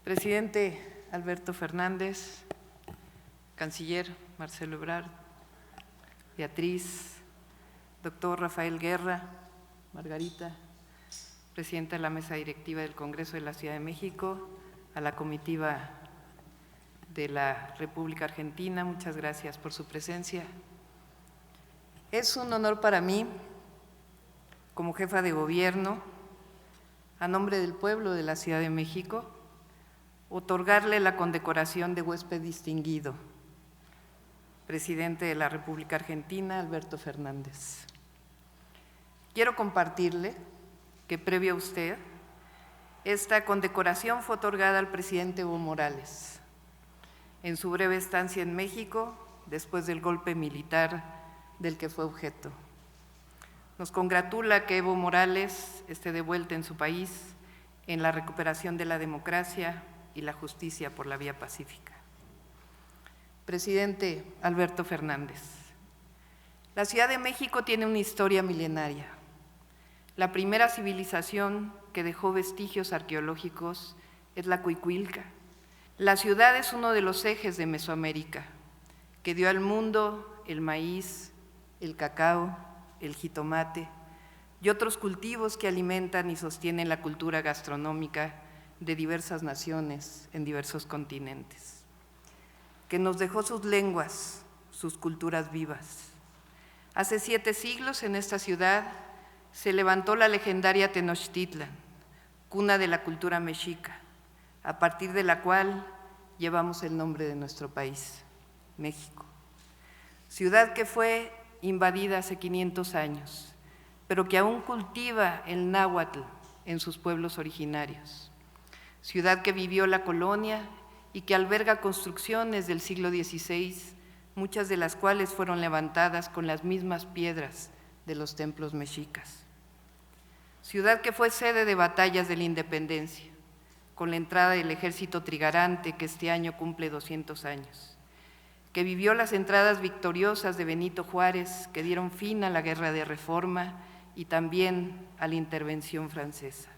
Presidente Alberto Fernández, Canciller Marcelo Ebrard, Beatriz, doctor Rafael Guerra, Margarita, Presidenta de la Mesa Directiva del Congreso de la Ciudad de México, a la comitiva de la República Argentina, muchas gracias por su presencia. Es un honor para mí, como jefa de gobierno, a nombre del pueblo de la Ciudad de México, otorgarle la condecoración de huésped distinguido, presidente de la República Argentina, Alberto Fernández. Quiero compartirle que previo a usted, esta condecoración fue otorgada al presidente Evo Morales en su breve estancia en México después del golpe militar del que fue objeto. Nos congratula que Evo Morales esté de vuelta en su país en la recuperación de la democracia y la justicia por la vía pacífica. Presidente Alberto Fernández, la Ciudad de México tiene una historia milenaria. La primera civilización que dejó vestigios arqueológicos es la Cuicuilca. La ciudad es uno de los ejes de Mesoamérica, que dio al mundo el maíz, el cacao, el jitomate y otros cultivos que alimentan y sostienen la cultura gastronómica de diversas naciones en diversos continentes, que nos dejó sus lenguas, sus culturas vivas. Hace 7 siglos en esta ciudad se levantó la legendaria Tenochtitlan, cuna de la cultura mexica, a partir de la cual llevamos el nombre de nuestro país, México. Ciudad que fue invadida hace 500 años, pero que aún cultiva el náhuatl en sus pueblos originarios. Ciudad que vivió la colonia y que alberga construcciones del siglo XVI, muchas de las cuales fueron levantadas con las mismas piedras de los templos mexicas. Ciudad que fue sede de batallas de la independencia, con la entrada del ejército trigarante que este año cumple 200 años, que vivió las entradas victoriosas de Benito Juárez que dieron fin a la Guerra de Reforma y también a la intervención francesa.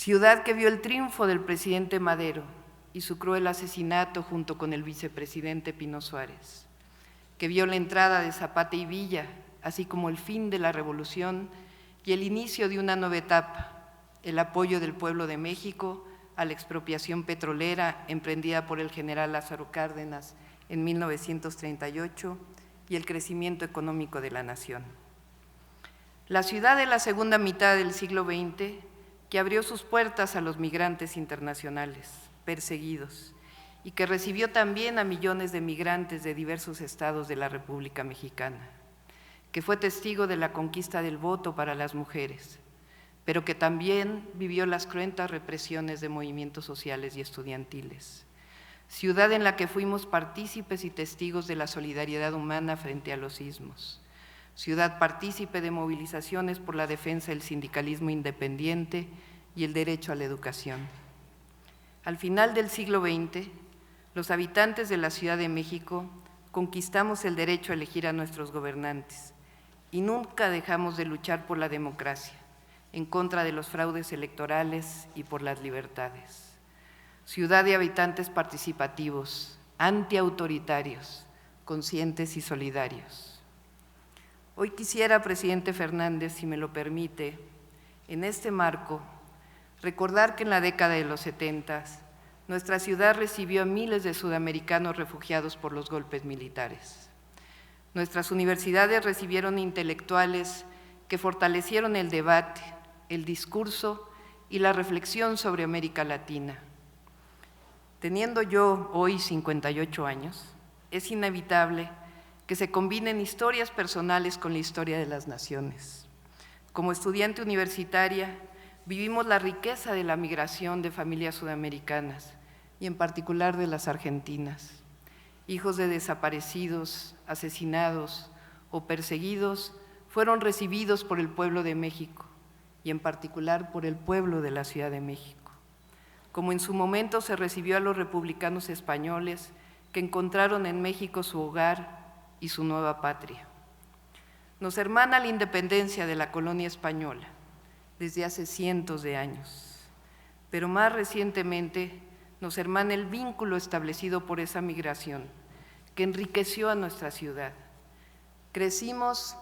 Ciudad que vio el triunfo del presidente Madero y su cruel asesinato junto con el vicepresidente Pino Suárez, que vio la entrada de Zapata y Villa, así como el fin de la revolución y el inicio de una nueva etapa, el apoyo del pueblo de México a la expropiación petrolera emprendida por el general Lázaro Cárdenas en 1938 y el crecimiento económico de la nación. La ciudad de la segunda mitad del siglo XX que abrió sus puertas a los migrantes internacionales perseguidos y que recibió también a millones de migrantes de diversos estados de la República Mexicana, que fue testigo de la conquista del voto para las mujeres, pero que también vivió las cruentas represiones de movimientos sociales y estudiantiles. Ciudad en la que fuimos partícipes y testigos de la solidaridad humana frente a los sismos. Ciudad partícipe de movilizaciones por la defensa del sindicalismo independiente y el derecho a la educación. Al final del siglo XX, los habitantes de la Ciudad de México conquistamos el derecho a elegir a nuestros gobernantes y nunca dejamos de luchar por la democracia, en contra de los fraudes electorales y por las libertades. Ciudad de habitantes participativos, antiautoritarios, conscientes y solidarios. Hoy quisiera, presidente Fernández, si me lo permite, en este marco, recordar que en la década de los 70 nuestra ciudad recibió a miles de sudamericanos refugiados por los golpes militares. Nuestras universidades recibieron intelectuales que fortalecieron el debate, el discurso y la reflexión sobre América Latina. Teniendo yo hoy 58 años, es inevitable que se combinen historias personales con la historia de las naciones. Como estudiante universitaria, vivimos la riqueza de la migración de familias sudamericanas y en particular de las argentinas. Hijos de desaparecidos, asesinados o perseguidos fueron recibidos por el pueblo de México y en particular por el pueblo de la Ciudad de México. Como en su momento se recibió a los republicanos españoles que encontraron en México su hogar y su nueva patria. Nos hermana la independencia de la colonia española desde hace cientos de años. pero más recientemente nos hermana el vínculo establecido por esa migración, que enriqueció a nuestra ciudad. Crecimos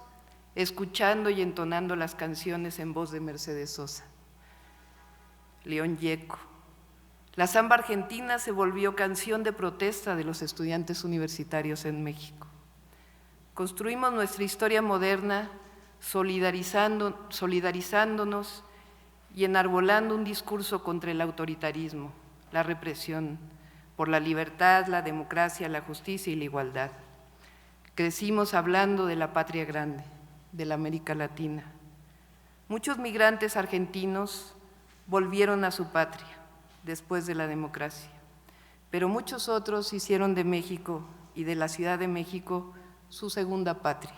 escuchando y entonando las canciones en voz de Mercedes Sosa, León Gieco. La samba argentina se volvió canción de protesta de los estudiantes universitarios en México. Construimos nuestra historia moderna solidarizándonos y enarbolando un discurso contra el autoritarismo, la represión, por la libertad, la democracia, la justicia y la igualdad. Crecimos hablando de la patria grande, de la América Latina. Muchos migrantes argentinos volvieron a su patria después de la democracia, pero muchos otros hicieron de México y de la Ciudad de México su segunda patria.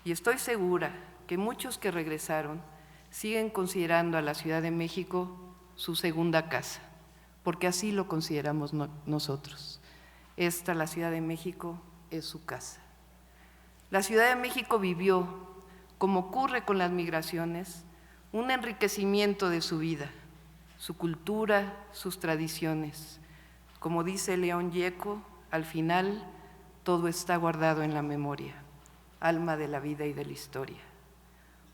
Y estoy segura que muchos que regresaron siguen considerando a la Ciudad de México su segunda casa, porque así lo consideramos nosotros. Esta, la Ciudad de México, es su casa. La Ciudad de México vivió, como ocurre con las migraciones, un enriquecimiento de su vida, su cultura, sus tradiciones. Como dice León Gieco, al final todo está guardado en la memoria, alma de la vida y de la historia.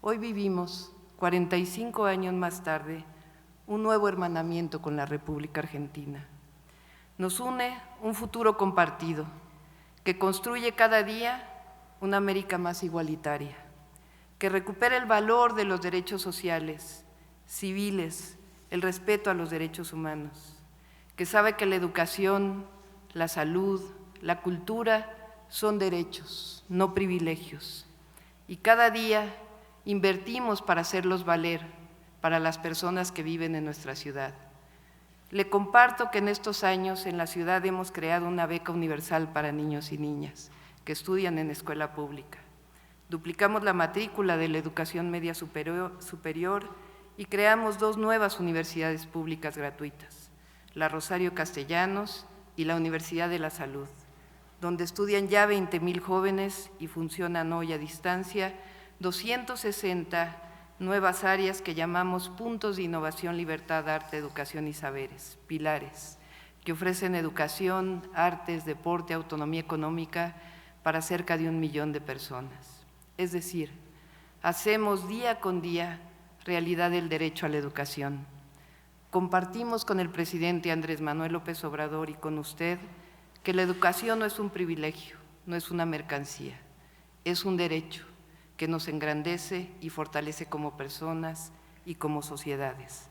Hoy vivimos, 45 años más tarde, un nuevo hermanamiento con la República Argentina. Nos une un futuro compartido que construye cada día una América más igualitaria, que recupera el valor de los derechos sociales, civiles, el respeto a los derechos humanos, que sabe que la educación, la salud, la cultura son derechos, no privilegios, y cada día invertimos para hacerlos valer para las personas que viven en nuestra ciudad. Le comparto que en estos años en la ciudad hemos creado una beca universal para niños y niñas que estudian en escuela pública. Duplicamos la matrícula de la educación media superior y creamos 2 nuevas universidades públicas gratuitas, la Rosario Castellanos y la Universidad de la Salud, donde estudian ya 20,000 jóvenes y funcionan hoy a distancia 260 nuevas áreas que llamamos puntos de innovación, libertad, arte, educación y saberes, pilares, que ofrecen educación, artes, deporte, autonomía económica para cerca de 1 millón de personas. Es decir, hacemos día con día realidad el derecho a la educación. Compartimos con el presidente Andrés Manuel López Obrador y con usted que la educación no es un privilegio, no es una mercancía, es un derecho que nos engrandece y fortalece como personas y como sociedades,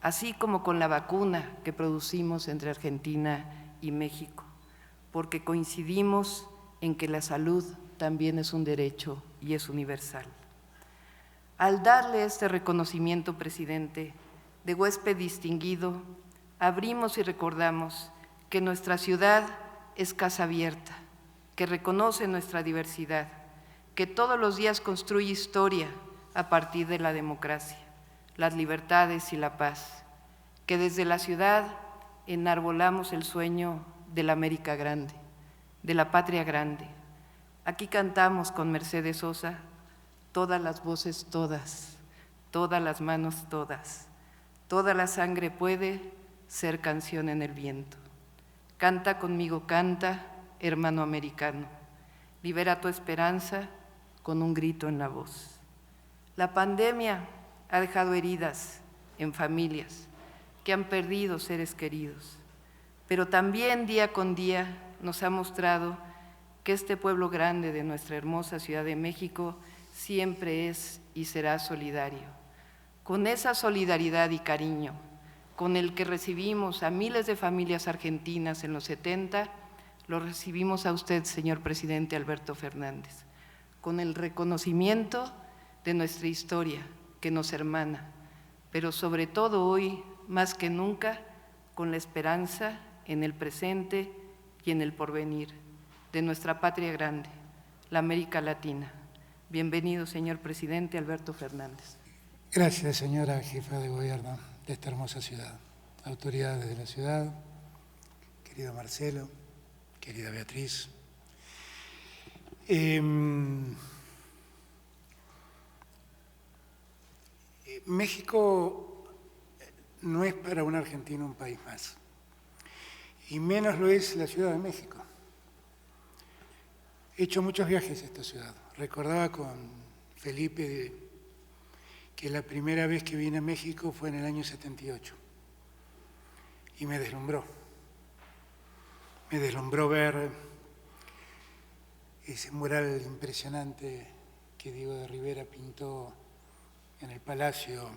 así como con la vacuna que producimos entre Argentina y México, porque coincidimos en que la salud también es un derecho y es universal. Al darle este reconocimiento, presidente, de huésped distinguido, abrimos y recordamos que nuestra ciudad es casa abierta, que reconoce nuestra diversidad, que todos los días construye historia a partir de la democracia, las libertades y la paz, que desde la ciudad enarbolamos el sueño de la América grande, de la patria grande. Aquí cantamos con Mercedes Sosa, todas las voces todas, todas las manos todas, toda la sangre puede ser canción en el viento. Canta conmigo, canta, hermano americano, libera tu esperanza con un grito en la voz. La pandemia ha dejado heridas en familias que han perdido seres queridos, pero también día con día nos ha mostrado que este pueblo grande de nuestra hermosa Ciudad de México siempre es y será solidario. Con esa solidaridad y cariño con el que recibimos a miles de familias argentinas en los 70, lo recibimos a usted, señor presidente Alberto Fernández, con el reconocimiento de nuestra historia que nos hermana, pero sobre todo hoy, más que nunca, con la esperanza en el presente y en el porvenir de nuestra patria grande, la América Latina. Bienvenido, señor presidente Alberto Fernández. Gracias, señora jefa de gobierno de esta hermosa ciudad, autoridades de la ciudad, querido Marcelo, querida Beatriz. México no es para un argentino un país más, y menos lo es la Ciudad de México. He hecho muchos viajes a esta ciudad. Recordaba con Felipe que la primera vez que vine a México fue en el año 78 y me deslumbró. Me deslumbró ver ese mural impresionante que Diego de Rivera pintó en el Palacio.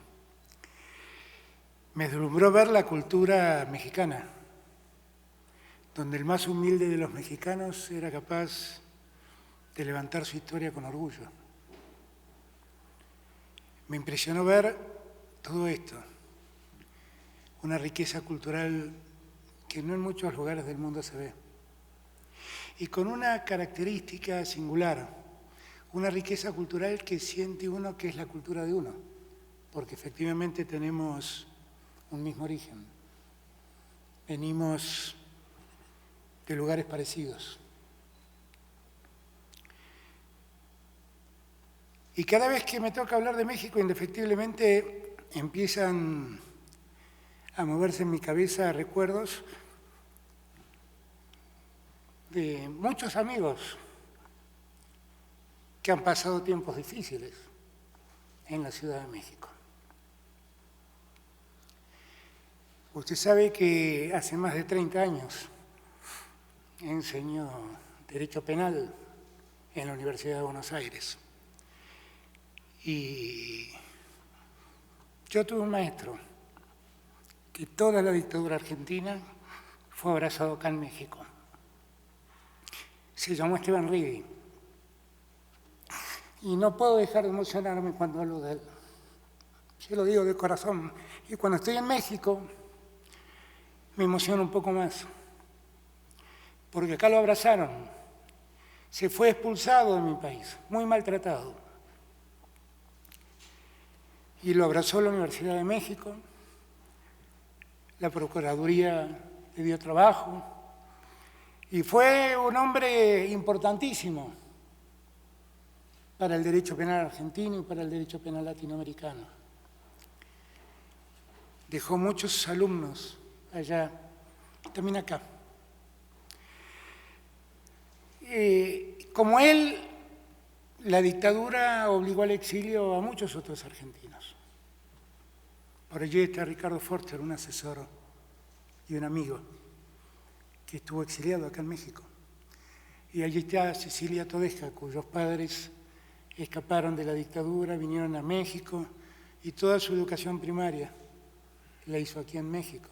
Me deslumbró ver la cultura mexicana, donde el más humilde de los mexicanos era capaz de levantar su historia con orgullo. Me impresionó ver todo esto, una riqueza cultural que no en muchos lugares del mundo se ve, y con una característica singular, una riqueza cultural que siente uno que es la cultura de uno, porque efectivamente tenemos un mismo origen, venimos de lugares parecidos. Y cada vez que me toca hablar de México, indefectiblemente empiezan a moverse en mi cabeza recuerdos de muchos amigos que han pasado tiempos difíciles en la Ciudad de México. Usted sabe que hace más de 30 años enseñó Derecho Penal en la Universidad de Buenos Aires. Y yo tuve un maestro que toda la dictadura argentina fue abrazado acá en México. Se llamó Esteban Rigui. Y no puedo dejar de emocionarme cuando hablo de él. Se lo digo de corazón. Y cuando estoy en México, me emociono un poco más. Porque acá lo abrazaron. Se fue expulsado de mi país, muy maltratado. Y lo abrazó la Universidad de México, la Procuraduría le dio trabajo, y fue un hombre importantísimo para el derecho penal argentino y para el derecho penal latinoamericano. Dejó muchos alumnos allá, también acá. Como él, la dictadura obligó al exilio a muchos otros argentinos. Por allí está Ricardo Forster, un asesor y un amigo que estuvo exiliado acá en México. Y allí está Cecilia Todesca, cuyos padres escaparon de la dictadura, vinieron a México y toda su educación primaria la hizo aquí en México.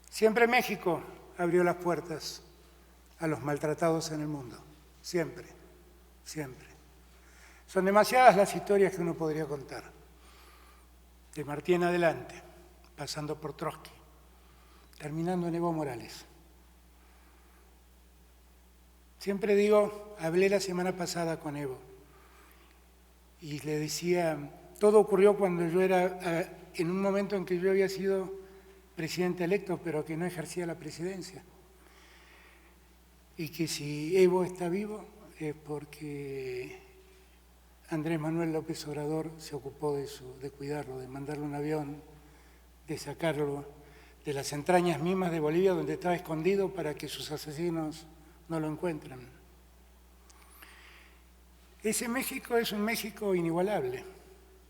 Siempre México abrió las puertas a los maltratados en el mundo, siempre, siempre. Son demasiadas las historias que uno podría contar. De Martí en adelante, pasando por Trotsky, terminando en Evo Morales. Siempre digo, hablé la semana pasada con Evo y le decía, todo ocurrió cuando yo era, en un momento en que yo había sido presidente electo, pero que no ejercía la presidencia. Y que si Evo está vivo es porque Andrés Manuel López Obrador se ocupó de cuidarlo, de mandarle un avión, de sacarlo de las entrañas mismas de Bolivia, donde estaba escondido para que sus asesinos no lo encuentren. Ese México es un México inigualable,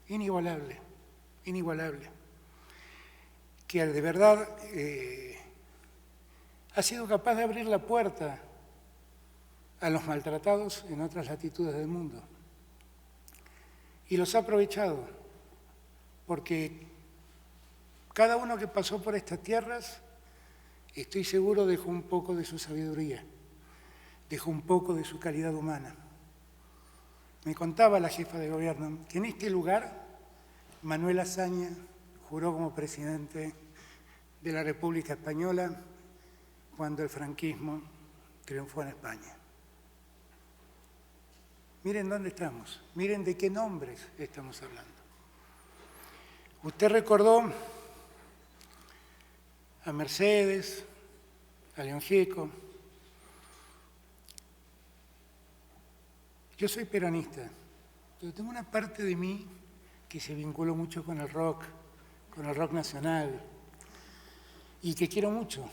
inigualable, inigualable, que de verdad ha sido capaz de abrir la puerta a los maltratados en otras latitudes del mundo. Y los ha aprovechado, porque cada uno que pasó por estas tierras, estoy seguro, dejó un poco de su sabiduría, dejó un poco de su calidad humana. Me contaba la jefa de gobierno que en este lugar Manuel Azaña juró como presidente de la República Española cuando el franquismo triunfó en España. Miren dónde estamos, miren de qué nombres estamos hablando. Usted recordó a Mercedes, a León Gieco. Yo soy peronista, pero tengo una parte de mí que se vinculó mucho con el rock, con el rock nacional y que quiero mucho.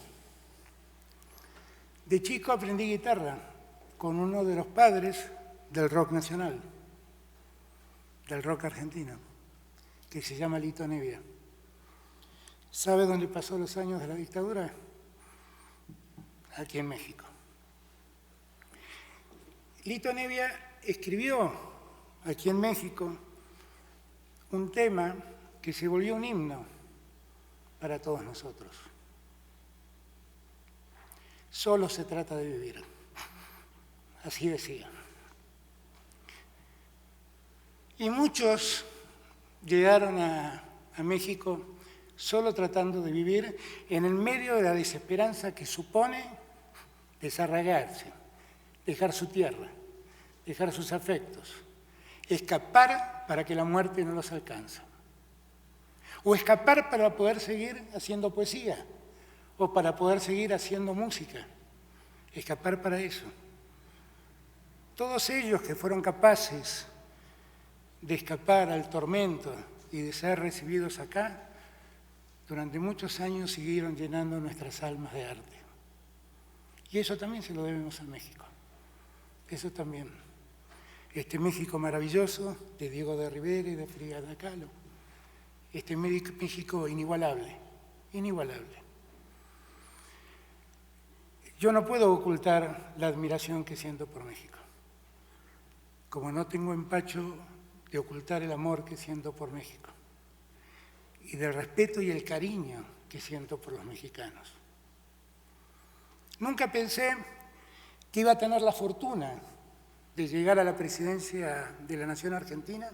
De chico aprendí guitarra con uno de los padres del rock nacional, del rock argentino, que se llama Lito Nevia. ¿Sabe dónde pasó los años de la dictadura? Aquí en México. Lito Nevia escribió aquí en México un tema que se volvió un himno para todos nosotros. Solo se trata de vivir. Así decía. Y muchos llegaron a México solo tratando de vivir en el medio de la desesperanza que supone desarraigarse, dejar su tierra, dejar sus afectos, escapar para que la muerte no los alcance, o escapar para poder seguir haciendo poesía, o para poder seguir haciendo música, escapar para eso. Todos ellos que fueron capaces de escapar al tormento y de ser recibidos acá, durante muchos años siguieron llenando nuestras almas de arte. Y eso también se lo debemos a México. Eso también. Este México maravilloso de Diego de Rivera y de Frida Kahlo. Este México inigualable, inigualable. Yo no puedo ocultar la admiración que siento por México, como no tengo empacho de ocultar el amor que siento por México y del respeto y el cariño que siento por los mexicanos. Nunca pensé que iba a tener la fortuna de llegar a la presidencia de la Nación Argentina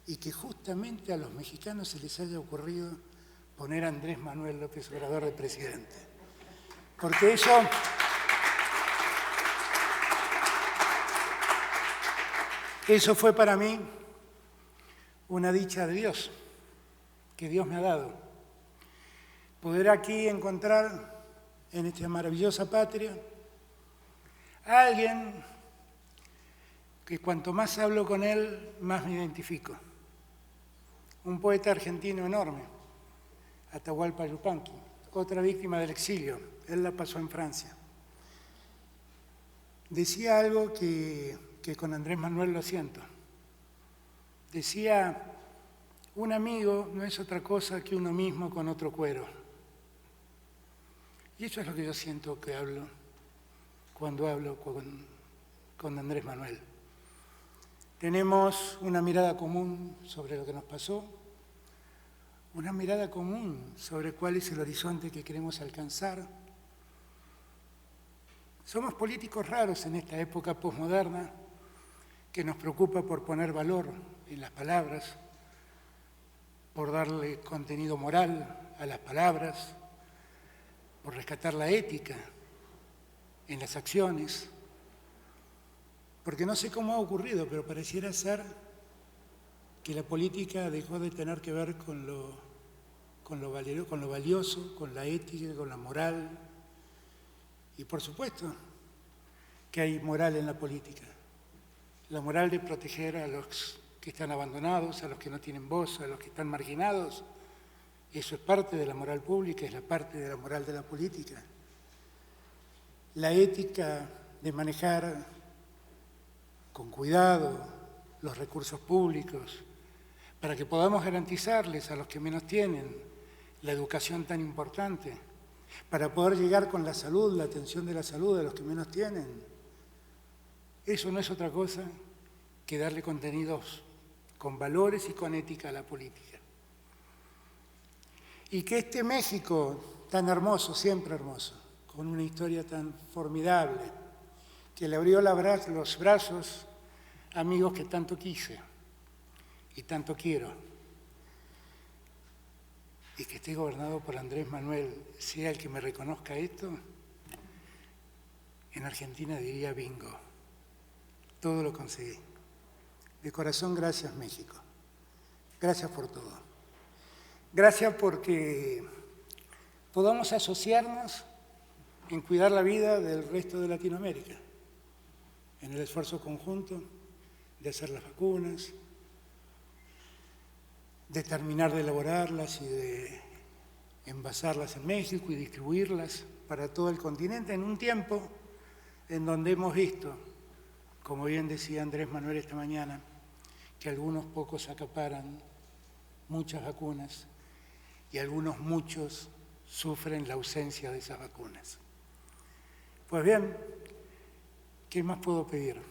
y que justamente a los mexicanos se les haya ocurrido poner a Andrés Manuel López Obrador de presidente. Porque eso fue para mí una dicha de Dios, que Dios me ha dado. Poder aquí encontrar en esta maravillosa patria a alguien que cuanto más hablo con él, más me identifico. Un poeta argentino enorme, Atahualpa Yupanqui, otra víctima del exilio, él la pasó en Francia. Decía algo que con Andrés Manuel lo siento. Decía, un amigo no es otra cosa que uno mismo con otro cuero. Y eso es lo que yo siento que hablo cuando hablo con Andrés Manuel. Tenemos una mirada común sobre lo que nos pasó, una mirada común sobre cuál es el horizonte que queremos alcanzar. Somos políticos raros en esta época posmoderna que nos preocupa por poner valor en las palabras, por darle contenido moral a las palabras, por rescatar la ética en las acciones, porque no sé cómo ha ocurrido, pero pareciera ser que la política dejó de tener que ver con lo valioso, con la ética, con la moral, y por supuesto que hay moral en la política, la moral de proteger a los que están abandonados, a los que no tienen voz, a los que están marginados. Eso es parte de la moral pública, es la parte de la moral de la política. La ética de manejar con cuidado los recursos públicos para que podamos garantizarles a los que menos tienen la educación tan importante, para poder llegar con la salud, la atención de la salud a los que menos tienen. Eso no es otra cosa que darle contenidos con valores y con ética a la política. Y que este México tan hermoso, siempre hermoso, con una historia tan formidable, que le abrió los brazos a amigos que tanto quise y tanto quiero, y que esté gobernado por Andrés Manuel, sea el que me reconozca esto, en Argentina diría bingo, todo lo conseguí. De corazón, gracias México, gracias por todo. Gracias porque podamos asociarnos en cuidar la vida del resto de Latinoamérica, en el esfuerzo conjunto de hacer las vacunas, de terminar de elaborarlas y de envasarlas en México y distribuirlas para todo el continente en un tiempo en donde hemos visto, como bien decía Andrés Manuel esta mañana, que algunos pocos acaparan muchas vacunas y algunos muchos sufren la ausencia de esas vacunas. Pues bien, ¿qué más puedo pedir?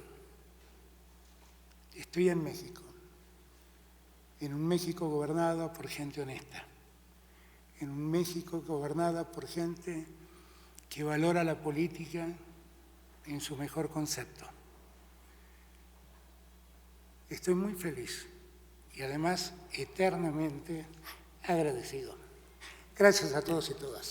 Estoy en México, en un México gobernado por gente honesta, en un México gobernada por gente que valora la política en su mejor concepto. Estoy muy feliz y además eternamente agradecido. Gracias a todos y todas.